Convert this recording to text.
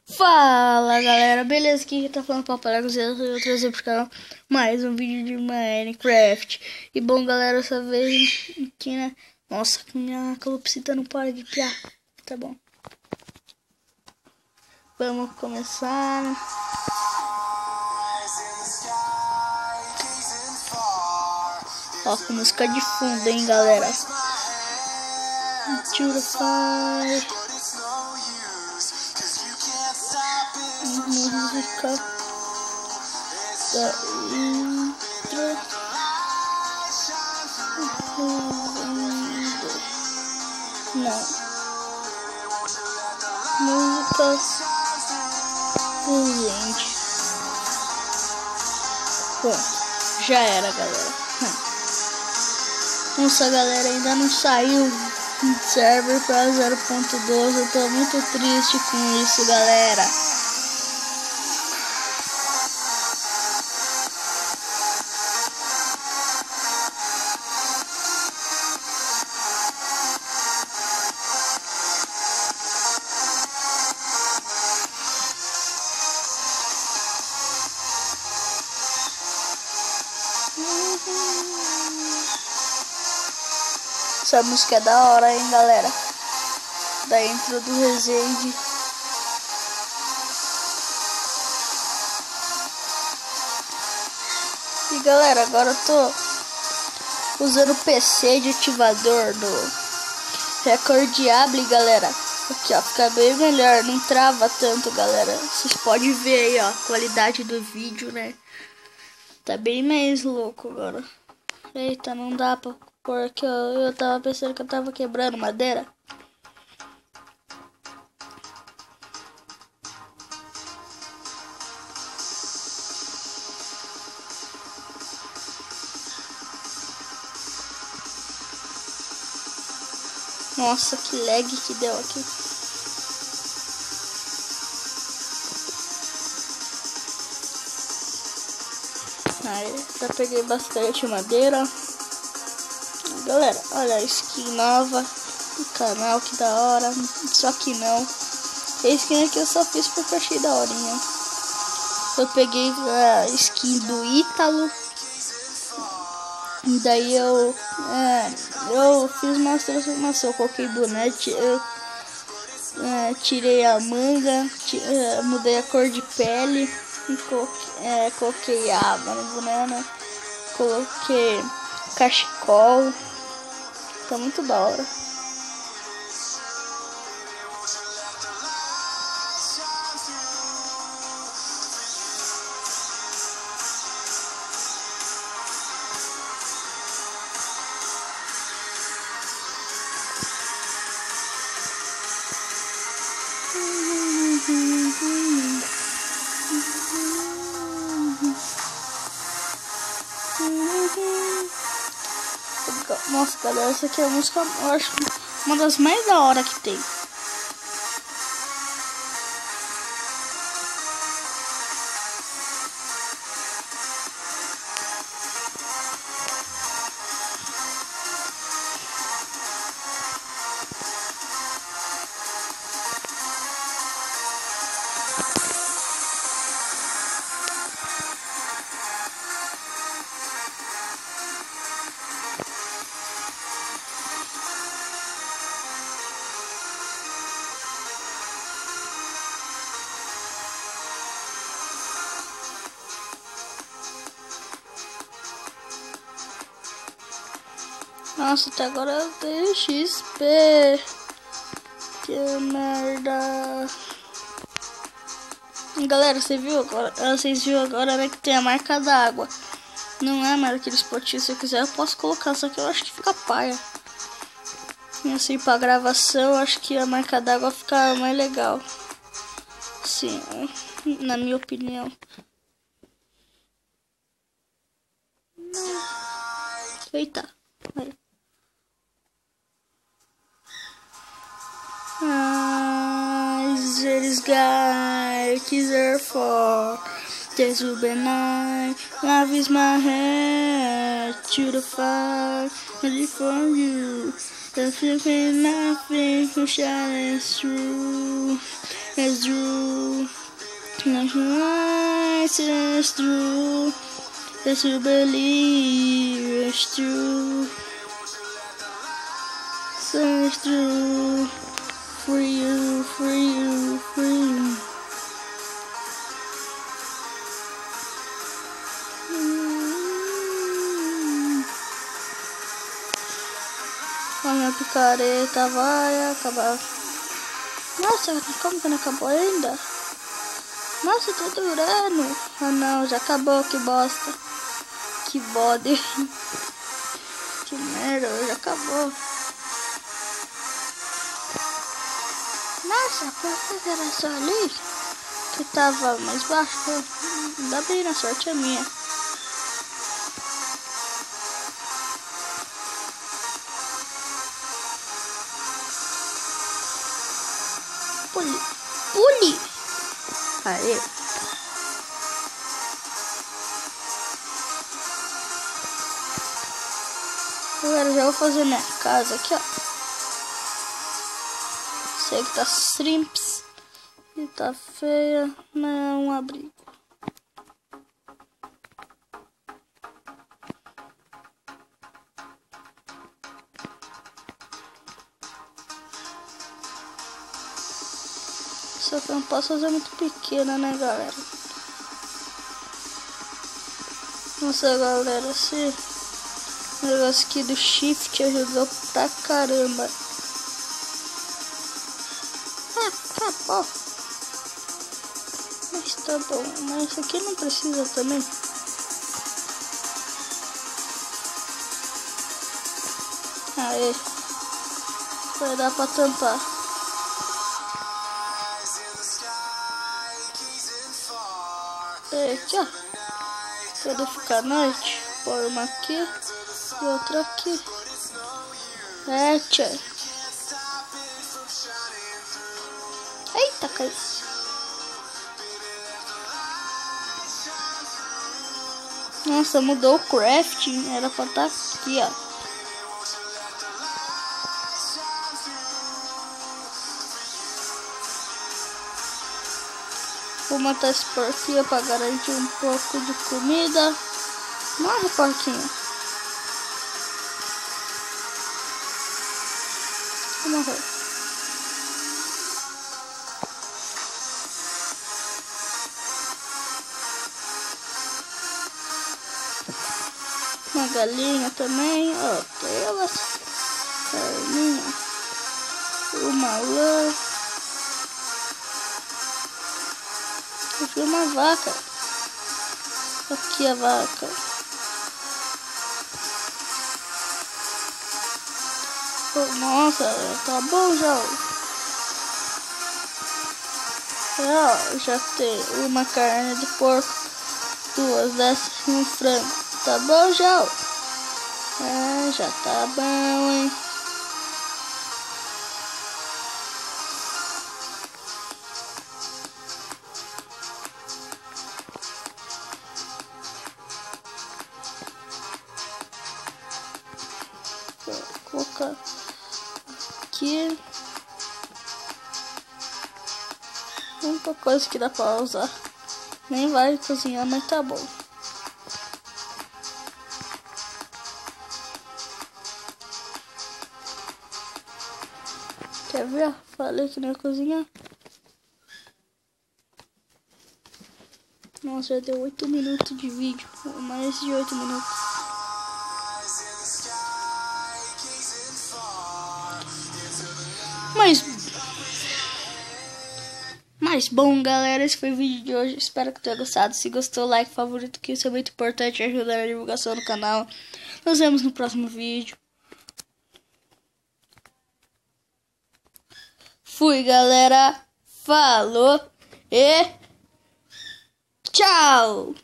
Fala galera, beleza? Aqui tá falando Papalegos e eu trazer pro canal mais um vídeo de Minecraft. E bom galera, dessa vez aqui, né? Nossa, minha calopsita não para de piar. Tá bom. Vamos começar, né? Ó, com música de fundo, hein galera. Purify. Música da intro. Não. Música presente. Pronto. Já era, galera. Nossa, galera, ainda não saiu o server para 0.12. Eu tô muito triste com isso, galera. Essa música é da hora, hein, galera? Da intro do Resende. E galera, agora eu tô usando o PC de ativador do Recordiable, galera. Aqui, ó, fica bem melhor, não trava tanto, galera. Vocês podem ver aí, ó, a qualidade do vídeo, né? Tá bem mais louco agora. Eita, não dá pra pôr aqui, ó. Eu tava pensando que eu tava quebrando madeira. Nossa, que lag que deu aqui. Aí, já peguei bastante madeira. Galera, olha a skin nova do canal, que da hora. Só que não. A skin aqui eu só fiz porque eu achei da horinha. Eu peguei a skin do Ítalo. E daí eu fiz uma transformação. Eu coloquei bonete, eu tirei a manga, mudei a cor de pele. E coloquei aba no boneco. Coloquei cachecol. Tá muito da hora. Nossa, galera, essa aqui é a música, eu acho, uma das mais da hora que tem. Nossa, até agora eu tenho XP. Que merda. Galera, vocês viram agora, né, que tem a marca d'água. Não é mais aqueles potinhos. Se eu quiser eu posso colocar, só que eu acho que fica paia. E assim, pra gravação, eu acho que a marca d'água fica mais legal. Sim, na minha opinião. Eita. Aí. There is God, is there for this will be night. Love is my hand to the fire, ready for you. There's nothing who shines through. It's true. It's true. Yes, you believe it's true. So it's true. Free you, free you, free you. A minha picareta vai acabar. Nossa, como que não acabou ainda? Nossa, tá durando. Ah não, já acabou, que bosta. Que bode. Que merda, já acabou. Nossa, por que era só ali? Que tava mais baixo. Ainda bem, na sorte é minha. Pule. Pule. Aê. Agora já vou fazer minha casa aqui, ó. Sei que tá shrimps e tá feia, mas é um abrigo. Só que eu não posso fazer muito pequena, né, galera? Nossa, galera, esse negócio aqui do shift ajudou pra caramba. Acabou. Mas tá bom. Mas isso aqui não precisa também. Aê. Vai dar pra tampar. Aqui, ó. Quando ficar noite, põe uma aqui e outra aqui. É, tchau. Eita, caiu. Nossa, mudou o crafting. Era pra estar aqui, ó. Vou matar esse porquinho pra garantir um pouco de comida. Morre, porquinho. Vou morrer. Uma galinha também, ó, tem elas, carninha, uma lã, eu vi uma vaca, aqui a vaca, oh, nossa, tá bom já, já tem uma carne de porco, duas dessas e um frango. Tá bom já? É, já tá bom, hein? Vou colocar aqui. A única coisa que dá pra usar. Nem vai cozinhar, mas tá bom. Quer ver? Falei que não ia cozinhar. Nossa, já deu 8 minutos de vídeo. Mais de 8 minutos. Mas bom, galera, esse foi o vídeo de hoje. Espero que tenha gostado. Se gostou, like, favorito, que isso é muito importante. Ajudar a divulgação do canal. Nos vemos no próximo vídeo. Fui, galera. Falou e tchau!